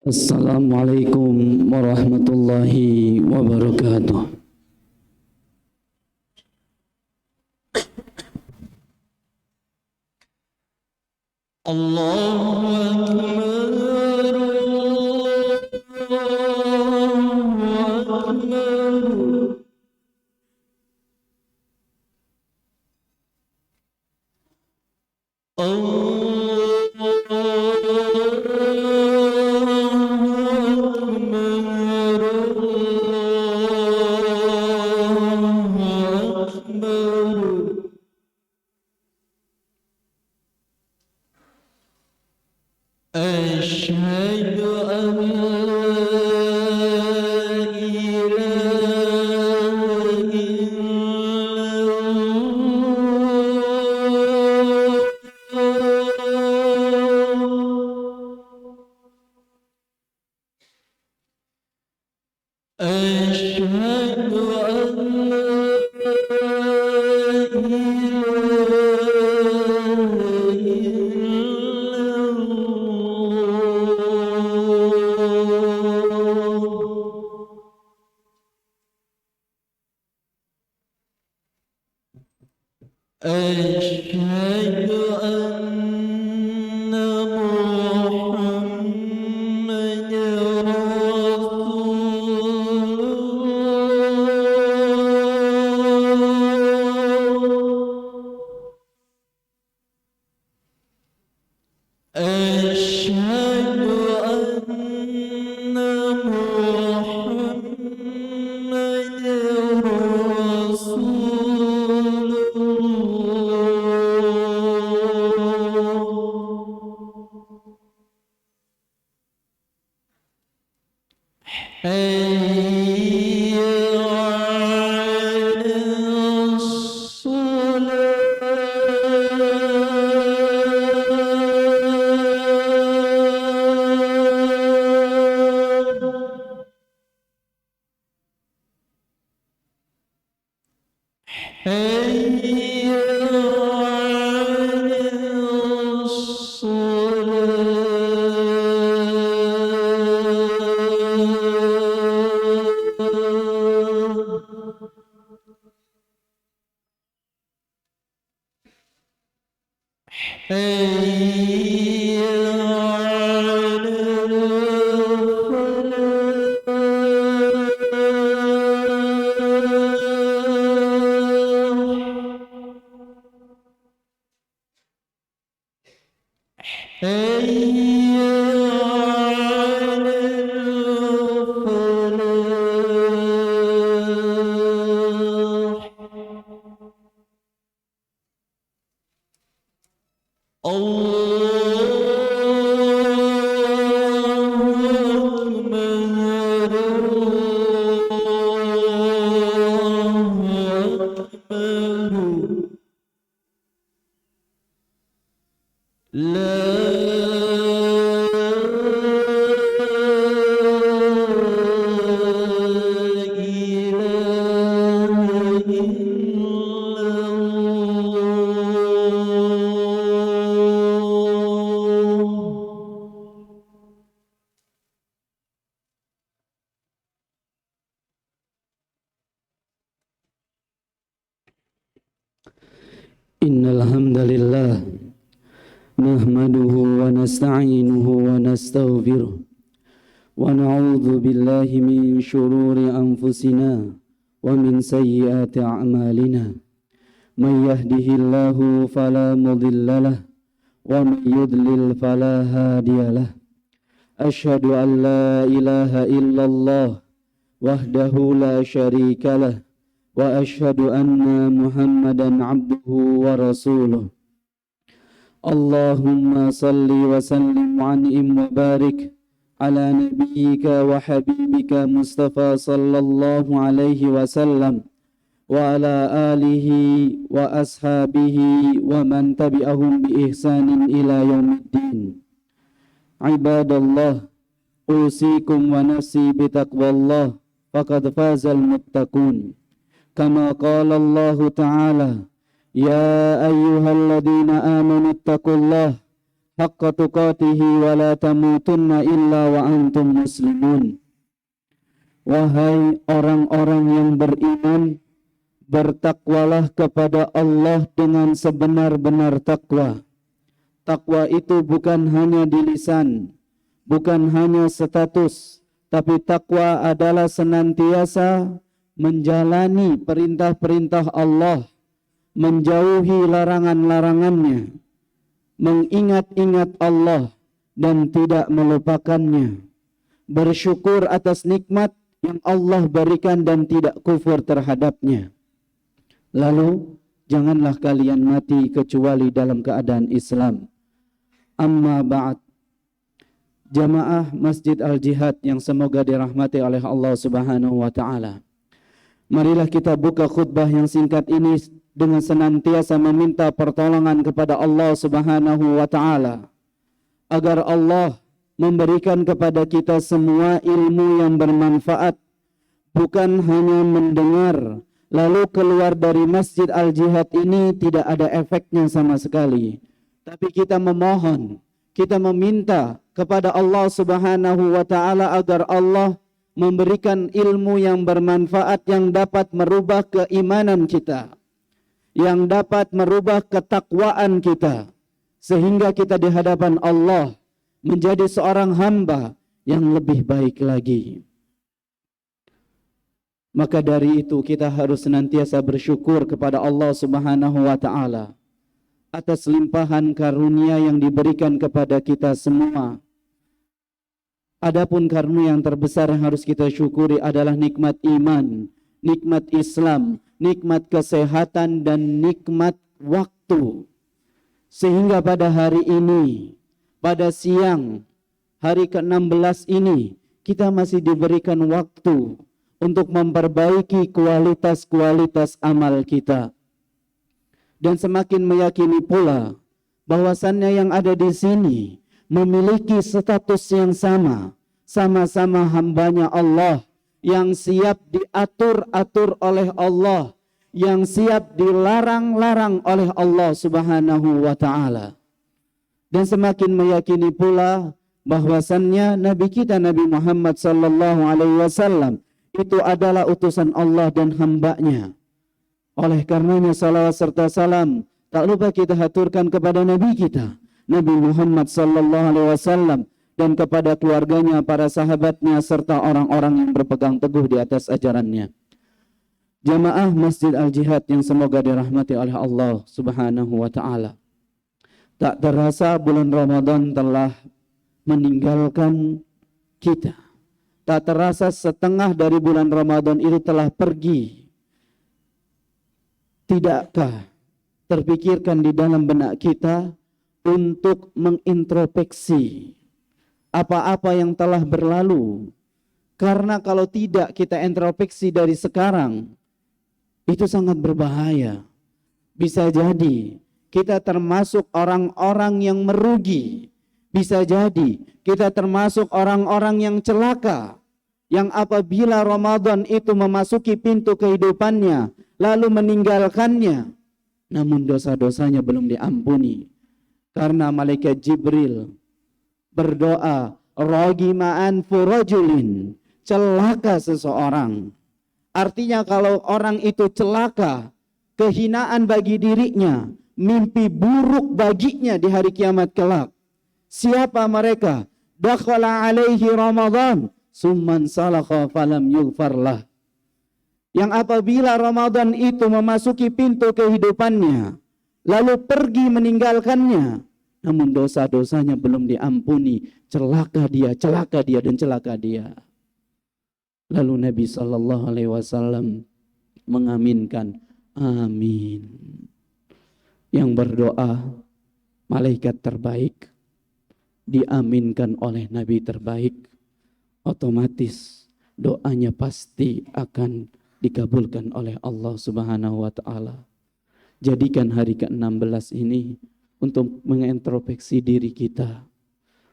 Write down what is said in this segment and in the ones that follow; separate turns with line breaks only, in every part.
Assalamualaikum warahmatullahi wabarakatuh. Allahu Akbar, Allahu Akbar. أشهد أن لا إله أشهد أن محمدا رسول الله. أشهد أن محمدا رسول حي على الصلاة. حي على الصلاة. حي على الفلاح. حي على الفلاح. Innal hamdalillah nahmaduhu wa nasta'inuhu wa nastaghfiruh wa na'udzu billahi min shururi anfusina wa min sayyiati a'malina. May yahdihillahu fala mudhillalah wa may yudlil fala hadiyalah. Asyhadu an la ilaha illallah wahdahu la syarikalah wa asyhadu anna Muhammadan abduhu wa rasuluh. Allahumma salli wa sallim wa an'im wa barik ala nabiyyika wa habibika Mustafa sallallahu alaihi wasallam wa ala alihi wa ashabihi wa man tabi'ahum bi ihsanin ila yaumiddin. Ibadallah, usikum wa nafsi bitaqwallah faqad fazal muttaqun. Kama qala Allah Ta'ala, ya ayyuhalladzina amanu ittaqullah haqqa tuqatihi wa la tamutunna illa wa antum muslimun. Wahai orang-orang yang beriman, bertakwalah kepada Allah dengan sebenar-benar takwa. Takwa itu bukan hanya di lisan, bukan hanya status, tapi takwa adalah senantiasa menjalani perintah-perintah Allah, menjauhi larangan-larangannya, mengingat-ingat Allah dan tidak melupakannya, bersyukur atas nikmat yang Allah berikan dan tidak kufur terhadapnya. Lalu janganlah kalian mati kecuali dalam keadaan Islam. Amma ba'd. Jamaah Masjid Al-Jihad yang semoga dirahmati oleh Allah Subhanahu wa taala. Marilah kita buka khutbah yang singkat ini dengan senantiasa meminta pertolongan kepada Allah Subhanahu wa taala agar Allah memberikan kepada kita semua ilmu yang bermanfaat, bukan hanya mendengar lalu keluar dari Masjid Al-Jihad ini tidak ada efeknya sama sekali. Tapi kita memohon, kita meminta kepada Allah Subhanahu wa taala agar Allah memberikan ilmu yang bermanfaat yang dapat merubah keimanan kita, yang dapat merubah ketakwaan kita, sehingga kita di hadapan Allah menjadi seorang hamba yang lebih baik lagi. Maka dari itu kita harus senantiasa bersyukur kepada Allah Subhanahu wa taala atas limpahan karunia yang diberikan kepada kita semua. Adapun karunia yang terbesar yang harus kita syukuri adalah nikmat iman, nikmat Islam, nikmat kesehatan dan nikmat waktu. Sehingga pada hari ini, pada siang hari ke-16 ini, kita masih diberikan waktu untuk memperbaiki kualitas-kualitas amal kita. Dan semakin meyakini pula bahwasannya yang ada di sini memiliki status yang sama, sama-sama hambanya Allah, yang siap diatur-atur oleh Allah, yang siap dilarang-larang oleh Allah Subhanahu wa taala. Dan semakin meyakini pula bahwasannya Nabi kita Nabi Muhammad sallallahu alaihi wasallam itu adalah utusan Allah dan hambanya. Oleh karenanya salawat serta salam tak lupa kita haturkan kepada Nabi kita Nabi Muhammad sallallahu alaihi wasallam dan kepada keluarganya, para sahabatnya serta orang-orang yang berpegang teguh di atas ajarannya. Jamaah Masjid Al-Jihad yang semoga dirahmati oleh Allah Subhanahu wa taala. Tak terasa bulan Ramadan telah meninggalkan kita. Tak terasa setengah dari bulan Ramadan itu telah pergi. Tidakkah terpikirkan di dalam benak kita untuk mengintrospeksi apa-apa yang telah berlalu? Karena kalau tidak kita introspeksi dari sekarang, itu sangat berbahaya. Bisa jadi kita termasuk orang-orang yang merugi. Bisa jadi kita termasuk orang-orang yang celaka, yang apabila Ramadan itu memasuki pintu kehidupannya lalu meninggalkannya, namun dosa-dosanya belum diampuni. Karena malaikat Jibril berdoa, ragima anfu rajulin, celaka seseorang. Artinya kalau orang itu celaka, kehinaan bagi dirinya, mimpi buruk baginya di hari kiamat kelak. Siapa mereka? Dakhala alaihi Ramadan, summan salakha falam yughfarlah. Yang apabila Ramadan itu memasuki pintu kehidupannya, lalu pergi meninggalkannya, namun dosa-dosanya belum diampuni, celaka dia, dan celaka dia. Lalu Nabi SAW mengaminkan, amin. Yang berdoa, malaikat terbaik, diaminkan oleh Nabi terbaik, otomatis doanya pasti akan dikabulkan oleh Allah Subhanahu wa taala. Jadikan hari ke-16 ini untuk mengintrospeksi diri kita.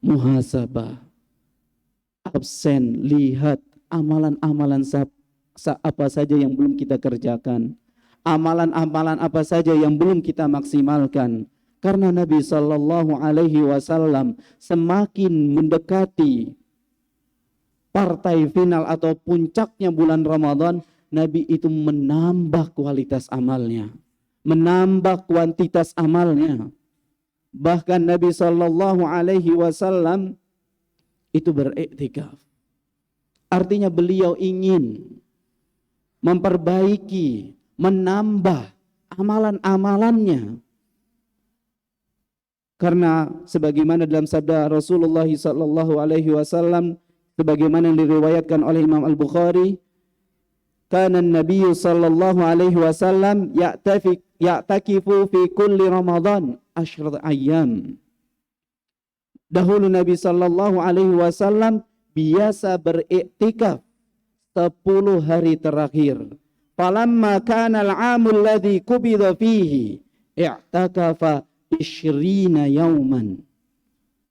Muhasabah. Absen, lihat amalan-amalan apa saja yang belum kita kerjakan. Amalan-amalan apa saja yang belum kita maksimalkan. Karena Nabi Sallallahu Alaihi Wasallam semakin mendekati partai final atau puncaknya bulan Ramadan, Nabi itu menambah kualitas amalnya, menambah kuantitas amalnya. Bahkan Nabi Sallallahu Alaihi Wasallam itu beriktikaf. Artinya beliau ingin memperbaiki, menambah amalan-amalannya. Karena sebagaimana dalam sabda Rasulullah sallallahu alaihi wasallam, sebagaimana yang diriwayatkan oleh Imam Al-Bukhari, kana an-nabiy sallallahu alaihi wasallam ya'takifu fi kulli Ramadan 10 ayyam. Dahulu Nabi sallallahu alaihi wasallam biasa beriktikaf 10 hari terakhir. Falamma kana al-'amul ladzi qubida fihi i'takafa 20 yauman.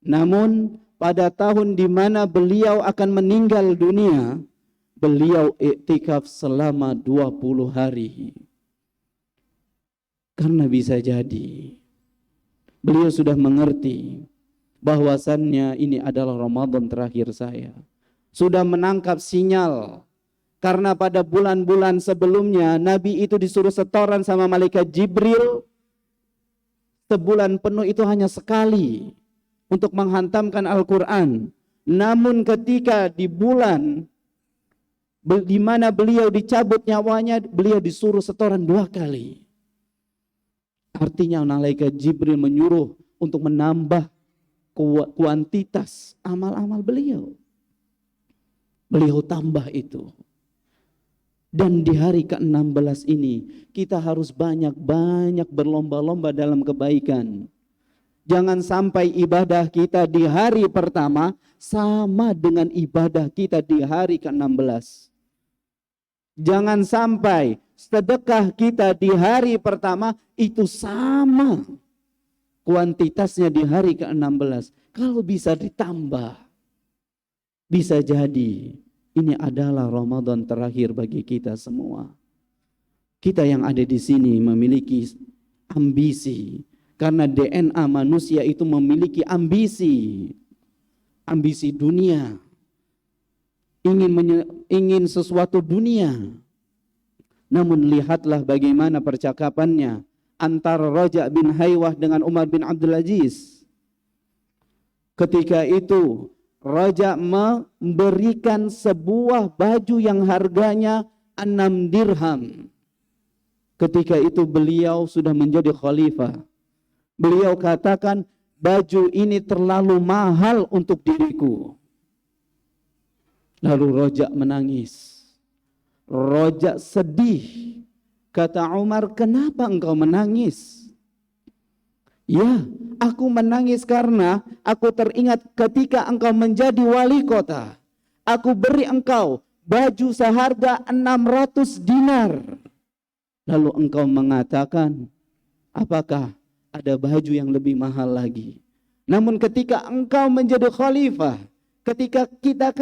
Namun pada tahun di mana beliau akan meninggal dunia, beliau iktikaf selama 20 hari. Karena bisa jadi beliau sudah mengerti bahwasannya ini adalah Ramadan terakhir saya. Sudah menangkap sinyal. Karena pada bulan-bulan sebelumnya Nabi itu disuruh setoran sama malaikat Jibril. Sebulan penuh itu hanya sekali untuk menghantamkan Al-Quran. Namun ketika di bulan di mana beliau dicabut nyawanya, beliau disuruh setoran 2 kali. Artinya malaikat Jibril menyuruh untuk menambah kuantitas amal-amal beliau. Beliau tambah itu. Dan di hari ke-16 ini kita harus banyak-banyak berlomba-lomba dalam kebaikan. Jangan sampai ibadah kita di hari pertama sama dengan ibadah kita di hari ke-16. Jangan sampai sedekah kita di hari pertama itu sama kuantitasnya di hari ke-16. Kalau bisa ditambah, bisa jadi ini adalah Ramadan terakhir bagi kita semua. Kita yang ada di sini memiliki ambisi. Karena DNA manusia itu memiliki ambisi. Ambisi dunia. Ingin sesuatu dunia. Namun lihatlah bagaimana percakapannya antara Raja bin Haywah dengan Umar bin Abdul Aziz. Ketika itu Raja memberikan sebuah baju yang harganya 6 dirham. Ketika itu beliau sudah menjadi khalifah. Beliau katakan, baju ini terlalu mahal untuk diriku. Lalu Raja menangis. Raja sedih. Kata Umar, kenapa engkau menangis? Ya, aku menangis karena aku teringat ketika engkau menjadi wali kota. Aku beri engkau baju seharga 600 dinar. Lalu engkau mengatakan, apakah ada baju yang lebih mahal lagi? Namun ketika engkau menjadi khalifah, ketika kita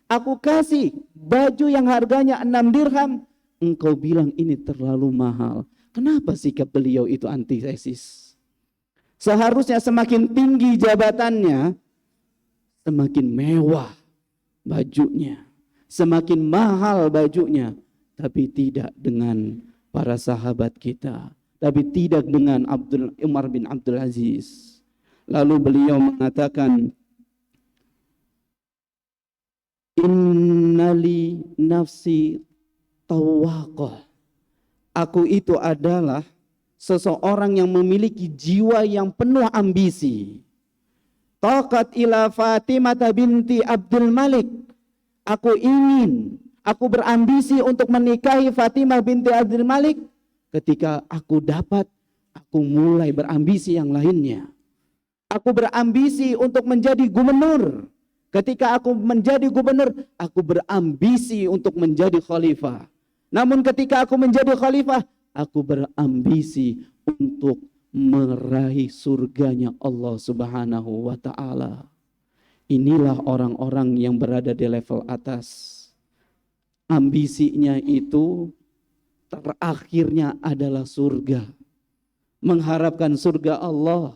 aku kasih baju yang harganya 6 dirham, engkau bilang ini terlalu mahal. Kenapa sikap beliau itu antitesis? Seharusnya semakin tinggi jabatannya, semakin mewah bajunya, semakin mahal bajunya. Tapi tidak dengan para sahabat kita, tapi tidak dengan Umar bin Abdul Aziz. Lalu beliau mengatakan, innali nafsi tawaqah. Aku itu adalah seseorang yang memiliki jiwa yang penuh ambisi. Taqat ila Fatimah binti Abdul Malik. Aku berambisi untuk menikahi Fatimah binti Abdul Malik. Ketika aku dapat, aku mulai berambisi yang lainnya. Aku berambisi untuk menjadi gubernur. Ketika aku menjadi gubernur, aku berambisi untuk menjadi khalifah. Namun ketika aku menjadi khalifah, aku berambisi untuk meraih surganya Allah Subhanahu wa ta'ala. Inilah orang-orang yang berada di level atas. Ambisinya itu terakhirnya adalah surga. mengharapkan surga Allah.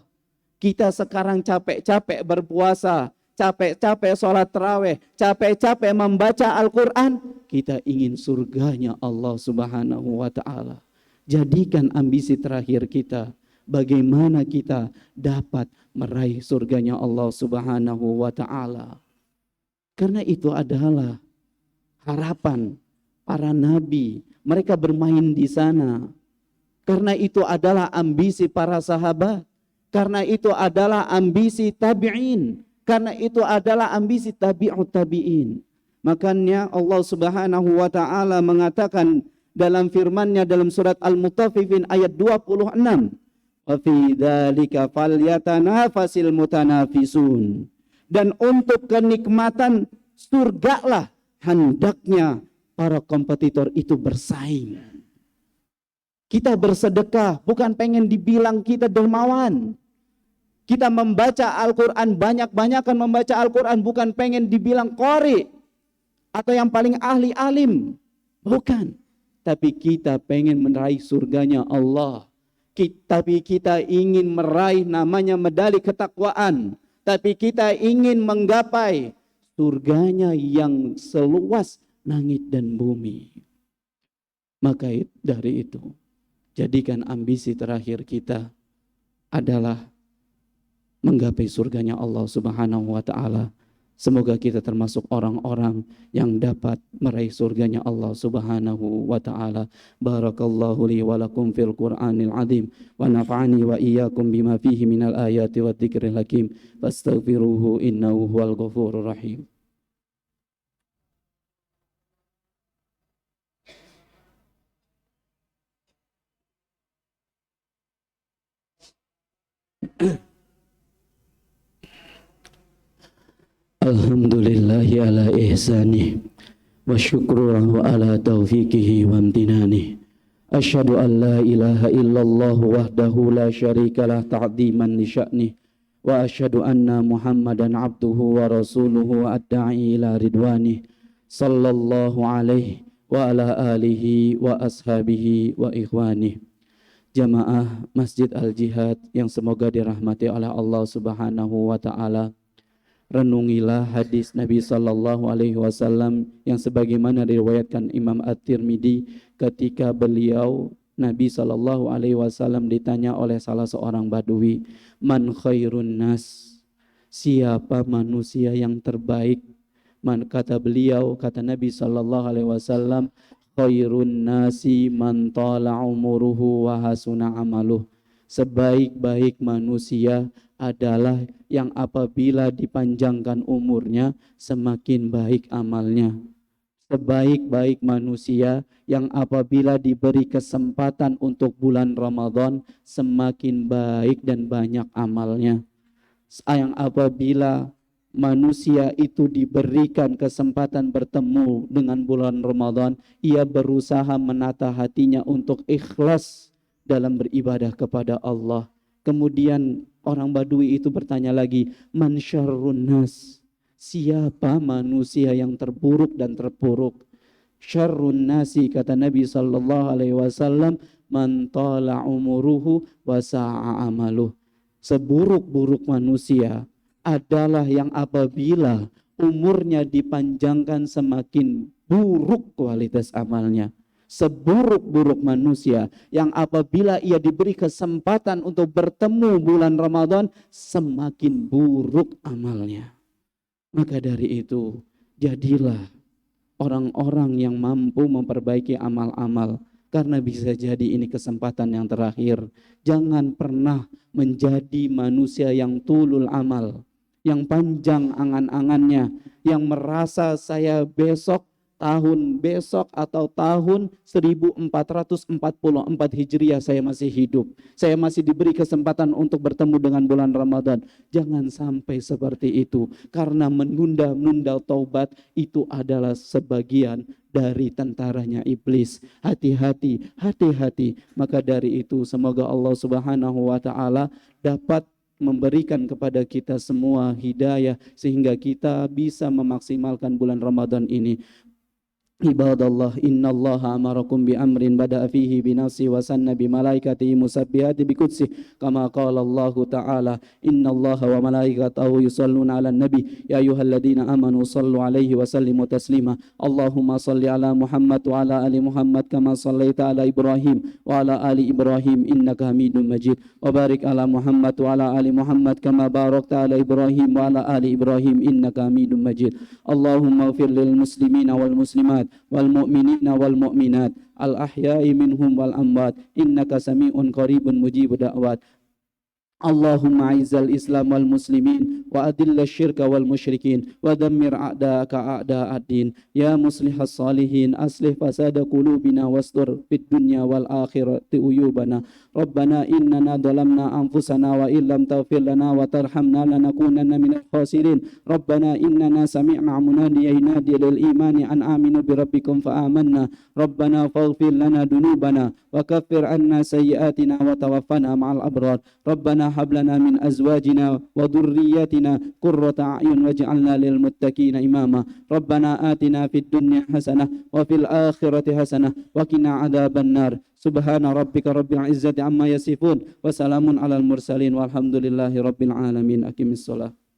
Kita sekarang capek-capek berpuasa, capek-capek sholat tarawih, capek-capek membaca Al-Quran. Kita ingin surganya Allah Subhanahu wa ta'ala. Jadikan ambisi terakhir kita, bagaimana kita dapat meraih surganya Allah Subhanahu wa ta'ala. Karena itu adalah harapan para nabi. Mereka bermain di sana. Karena itu adalah ambisi para sahabat. Karena itu adalah ambisi tabi'in. Karena itu adalah ambisi tabi'ut tabi'in. Makanya Allah Subhanahu wa ta'ala mengatakan dalam firman-Nya dalam surat Al-Mutaffifin ayat 26. Wa fi dzalika falyatanafasil mutanafisun. Dan untuk kenikmatan surga lah hendaknya para kompetitor itu bersaing. Kita bersedekah bukan pengen dibilang kita dermawan. Kita membaca Al-Quran, banyak-banyakan membaca Al-Quran bukan pengen dibilang qori atau yang paling ahli alim. Bukan. Tapi kita pengen meraih surganya Allah. Tapi kita ingin meraih namanya medali ketakwaan. Tapi kita ingin menggapai surganya yang seluas langit dan bumi. Maka dari itu, jadikan ambisi terakhir kita adalah menggapai surganya Allah Subhanahu wa ta'ala. Semoga kita termasuk orang-orang yang dapat meraih surganya Allah Subhanahu wa ta'ala. Barakallahu li wa lakum fil Qur'anil azim wa nafa'ani wa iyyakum bima fihi minal ayati wa dzikril hakim. Fastaghfiruhu innahu huwal ghafurur rahim. Alhamdulillahi ala ihsanih wa syukruhu ala taufiqihi wa amtinani. Asyhadu an la ilaha illallah wahdahu la syarikalah ta'ziman li sya'nih wa asyhadu anna Muhammadan abduhu wa rasuluhu wa adda'i ila ridwanih sallallahu alaihi wa ala alihi wa ashabihi wa ikhwanih. Jamaah Masjid Al-Jihad yang semoga dirahmati oleh Allah Subhanahu wa ta'ala. Renungilah hadis Nabi sallallahu alaihi wasallam yang sebagaimana diriwayatkan Imam At-Tirmidzi ketika beliau Nabi sallallahu alaihi wasallam ditanya oleh salah seorang badui, "Man khairun nas?" Siapa manusia yang terbaik? Kata beliau, kata Nabi sallallahu alaihi wasallam, "Khairun nasi man tala umuruhu wa hasuna amaluh." Sebaik-baik manusia adalah yang apabila dipanjangkan umurnya semakin baik amalnya. Sebaik-baik manusia yang apabila diberi kesempatan untuk bulan Ramadan semakin baik dan banyak amalnya. Yang apabila manusia itu diberikan kesempatan bertemu dengan bulan Ramadan, ia berusaha menata hatinya untuk ikhlas dalam beribadah kepada Allah. Kemudian orang Badui itu bertanya lagi, "Man syarrun nas?" Siapa manusia yang terburuk dan terpuruk? Syarrun nasi, kata Nabi sallallahu alaihi wasallam, man tala umuruhu wa sa'a amaluh. Seburuk-buruk manusia adalah yang apabila umurnya dipanjangkan semakin buruk kualitas amalnya. Seburuk-buruk manusia yang apabila ia diberi kesempatan untuk bertemu bulan Ramadan semakin buruk amalnya. Maka dari itu jadilah orang-orang yang mampu memperbaiki amal-amal, karena bisa jadi ini kesempatan yang terakhir. Jangan pernah menjadi manusia yang tulul amal, yang panjang angan-angannya, yang merasa saya tahun besok atau tahun 1444 Hijriah saya masih hidup. Saya masih diberi kesempatan untuk bertemu dengan bulan Ramadan. Jangan sampai seperti itu. Karena menunda-nunda taubat itu adalah sebagian dari tentaranya iblis. Hati-hati, hati-hati. Maka dari itu semoga Allah Subhanahu wa ta'ala dapat memberikan kepada kita semua hidayah sehingga kita bisa memaksimalkan bulan Ramadan ini. Ibadallah, innallaha amarakum bi amrin bada'a fihi bi nafsi wa sanna bi malaikatihi musabbihati bi qudsi kama qala Allah ta'ala innallaha wa malaikatahu yusalluna 'alan nabi ya ayyuhalladzina amanu sallu 'alaihi wa sallimu taslima Allahumma salli 'ala Muhammad wa 'ala ali Muhammad kama sallaita 'ala Ibrahim wa 'ala ali Ibrahim innaka Hamidum Majid wa barik 'ala Muhammad wa 'ala ali Muhammad kama barakta 'ala Ibrahim wa 'ala ali Ibrahim innaka Hamidum Majid Allahumma ighfir lil muslimina wal muslimat والمؤمنين والمؤمنات الأحياء منهم والأموات إنك سميع قريب مجيب دعوات اللهم أعز الإسلام والمسلمين وأذل الشرك والمشركين ودمر أعداءك أعداء الدين يا مصلح الصالحين أصلح فساد قلوبنا واستر في الدنيا والآخرة عيوبنا ربنا إننا ظلمنا أنفسنا وإن لم تغفر لنا وترحمنا لنكونن من الخاسرين ربنا إننا سمعنا مناديا ينادي للإيمان أن آمنوا بربكم فآمنا ربنا فاغفر لنا ذنوبنا وكفر عنا سيئاتنا وتوفنا مع الأبرار ربنا هب لنا من أزواجنا وذرياتنا قرة أعين واجعلنا للمتقين إماما ربنا آتنا في الدنيا حسنة وفي الآخرة حسنة وقنا عذاب النار سبحان ربك رب العزة عما يصفون وسلام على المرسلين والحمد لله رب العالمين أقم الصلاة